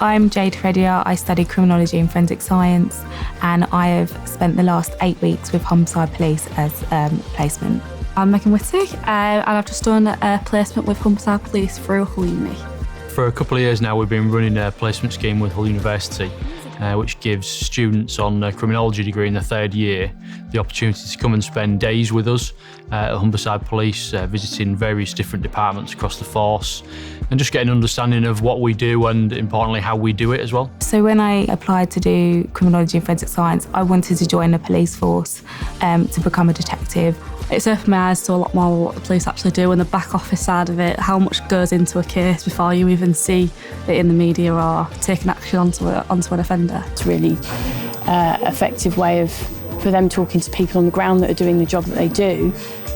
I'm Jade Fredier. I study criminology and forensic science, and I have spent the last 8 weeks with Humberside Police as placement. I'm Megan and I've just done a placement with Humberside Police through Hull Uni. For a couple of years now, we've been running a placement scheme with Hull University, which gives students on a criminology degree in the third year the opportunity to come and spend days with us at Humberside Police, visiting various different departments across the force and just get an understanding of what we do and, importantly, how we do it as well. So when I applied to do criminology and forensic science, I wanted to join the police force to become a detective. It's opened my eyes to a lot more what the police actually do and the back office side of it, how much goes into a case before you even see it in the media or taking action onto an offender. It's a really effective way for them talking to people on the ground that are doing the job that they do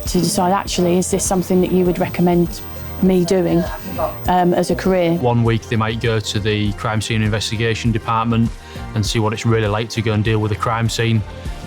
to decide, actually, is this something that you would recommend me doing as a career? 1 week they might go to the crime scene investigation department and see what it's really like to go and deal with a crime scene.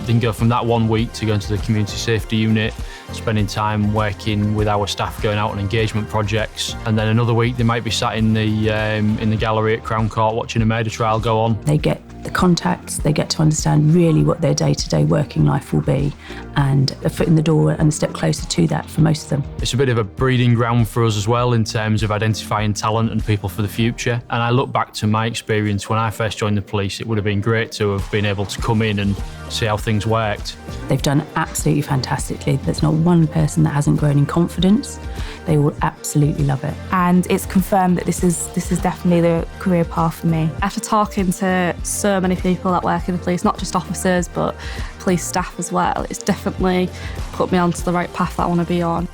Then go from that 1 week to going to the community safety unit, spending time working with our staff going out on engagement projects, and then another week they might be sat in the gallery at Crown Court watching a murder trial go on. They get the contacts, they get to understand really what their day-to-day working life will be, and a foot in the door and a step closer to that for most of them. It's a bit of a breeding ground for us as well in terms of identifying talent and people for the future. And I look back to my experience when I first joined the police, it would have been great to have been able to come in and see how things worked. They've done absolutely fantastically. There's not one person that hasn't grown in confidence. They all absolutely love it. And it's confirmed that this is definitely the career path for me. After talking to so many people that work in the police, not just officers but police staff as well, it's definitely put me onto the right path that I want to be on.